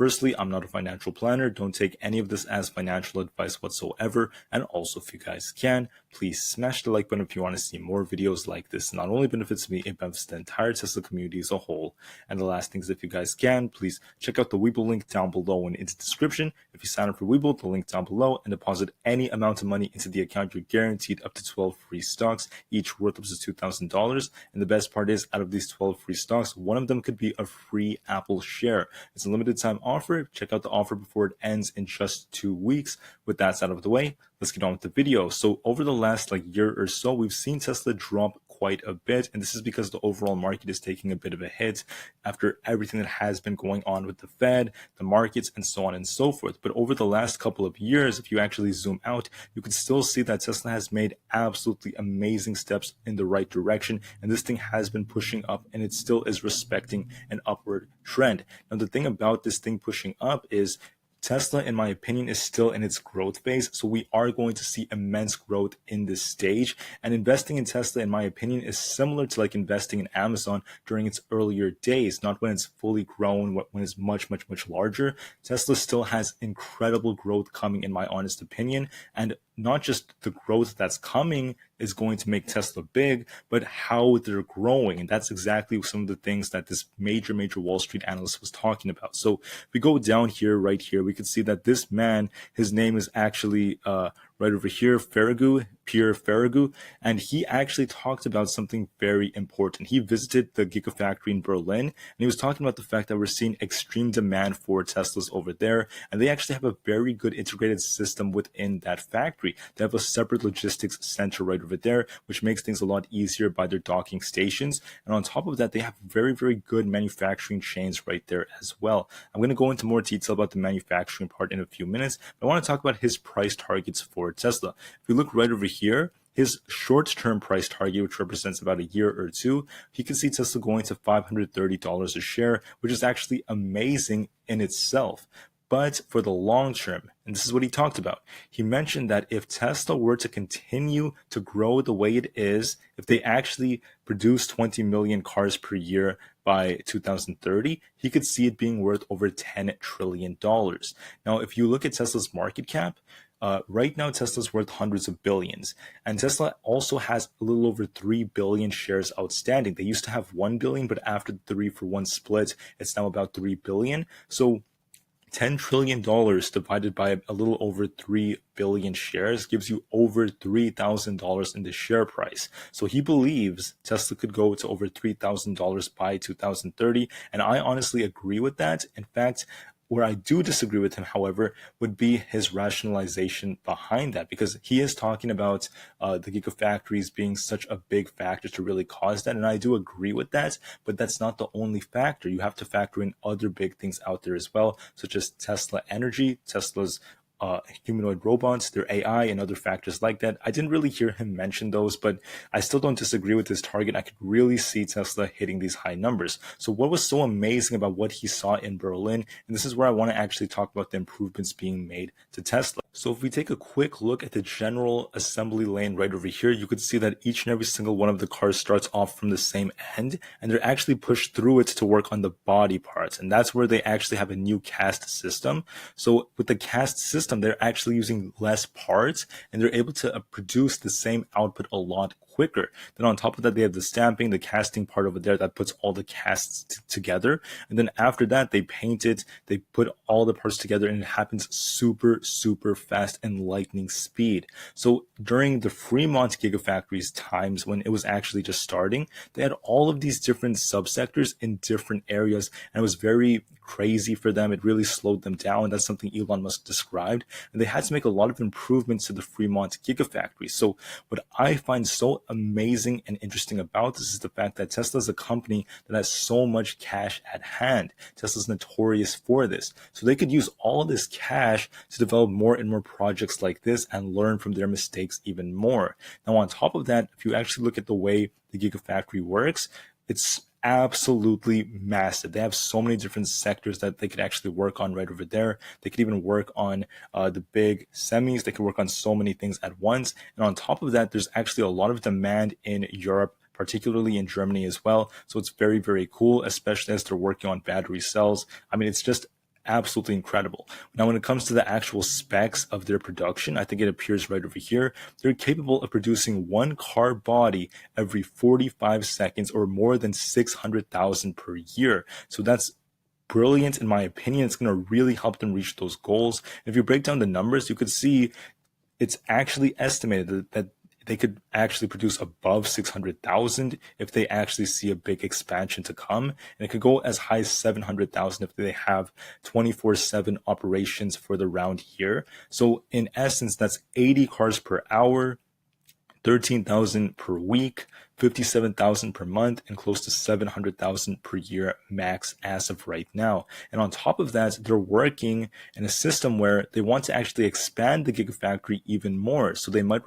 Firstly, I'm not a financial planner. Don't take any of this as financial advice whatsoever. And also, if you guys can, please smash the like button if you want to see more videos like this. Not only benefits me, it benefits the entire Tesla community as a whole. And the last thing is, if you guys can, please check out the Webull link down below and in the description. If you sign up for Webull, the link down below, and deposit any amount of money into the account, you're guaranteed up to 12 free stocks, each worth up to $2,000. And the best part is, out of these 12 free stocks, one of them could be a free Apple share. It's a limited time offer. Check out the offer before it ends in just 2 weeks. With that out of the way, let's get on with the video. So over the last year or so, we've seen Tesla drop quite a bit, and this is because the overall market is taking a bit of a hit after everything that has been going on with the Fed, the markets, and so on and so forth. But over the last couple of years, if you actually zoom out, you can still see that Tesla has made absolutely amazing steps in the right direction, and this thing has been pushing up, and it still is respecting an upward trend. Now, the thing about this thing pushing up is Tesla, in my opinion, is still in its growth phase, so we are going to see immense growth in this stage. And investing in Tesla, in my opinion, is similar to investing in Amazon during its earlier days, not when it's fully grown, when it's much, much, much larger. Tesla still has incredible growth coming, in my honest opinion, and not just the growth that's coming is going to make Tesla big, but how they're growing. And that's exactly some of the things that this major Wall Street analyst was talking about. So if we go down here, right here, we can see that this man, his name is actually right over here, Pierre Ferragu, and he actually talked about something very important. He visited the Gigafactory in Berlin, and he was talking about the fact that we're seeing extreme demand for Teslas over there, and they actually have a very good integrated system within that factory. They have a separate logistics center right over there, which makes things a lot easier by their docking stations. And on top of that, they have very, very good manufacturing chains right there as well. I'm going to go into more detail about the manufacturing part in a few minutes, but I want to talk about his price targets for Tesla. If you look right over here, his short-term price target, which represents about a year or two, you can see Tesla going to $530 a share, which is actually amazing in itself. But for the long term, and this is what he talked about, he mentioned that if Tesla were to continue to grow the way it is, if they actually produce 20 million cars per year by 2030, he could see it being worth over $10 trillion. Now, if you look at Tesla's market cap, right now, Tesla's worth hundreds of billions, and Tesla also has a little over 3 billion shares outstanding. They used to have 1 billion, but after the 3-for-1 split, it's now about 3 billion. So $10 trillion divided by a little over 3 billion shares gives you over $3,000 in the share price. So he believes Tesla could go to over $3,000 by 2030, and I honestly agree with that. In fact, where I do disagree with him, however, would be his rationalization behind that, because he is talking about the gigafactories being such a big factor to really cause that. And I do agree with that, but that's not the only factor. You have to factor in other big things out there as well, such as Tesla Energy, Tesla's humanoid robots, their AI, and other factors like that. I didn't really hear him mention those, but I still don't disagree with his target. I could really see Tesla hitting these high numbers. So what was so amazing about what he saw in Berlin, and this is where I want to actually talk about the improvements being made to Tesla. So if we take a quick look at the general assembly lane right over here, you could see that each and every single one of the cars starts off from the same end, and they're actually pushed through it to work on the body parts. And that's where they actually have a new cast system. So with the cast system, they're actually using less parts, and they're able to produce the same output a lot quicker. Then on top of that, they have the stamping, the casting part over there that puts all the casts together. And then after that, they paint it, they put all the parts together, and it happens super, super fast and lightning speed. So during the Fremont Gigafactory's times, when it was actually just starting, they had all of these different subsectors in different areas, and it was very crazy for them. It really slowed them down. That's something Elon Musk described. And they had to make a lot of improvements to the Fremont Gigafactory. So what I find so amazing and interesting about this is the fact that Tesla is a company that has so much cash at hand. Tesla's notorious for this. So they could use all of this cash to develop more and more projects like this and learn from their mistakes even more. Now, on top of that, if you actually look at the way the Gigafactory works, it's absolutely massive. They have so many different sectors that they could actually work on right over there. They could even work on the big semis. They could work on so many things at once. And on top of that, there's actually a lot of demand in Europe, particularly in Germany as well. So it's very, very cool, especially as they're working on battery cells. I mean, it's just absolutely incredible. Now, when it comes to the actual specs of their production, I think it appears right over here. They're capable of producing one car body every 45 seconds or more than 600,000 per year. So that's brilliant in my opinion. It's going to really help them reach those goals. If you break down the numbers, you could see it's actually estimated that they could actually produce above 600,000 if they actually see a big expansion to come. And it could go as high as 700,000 if they have 24/7 operations for the round year. So in essence, that's 80 cars per hour, 13,000 per week, 57,000 per month, and close to 700,000 per year max as of right now. And on top of that, they're working in a system where they want to actually expand the Gigafactory even more. So they might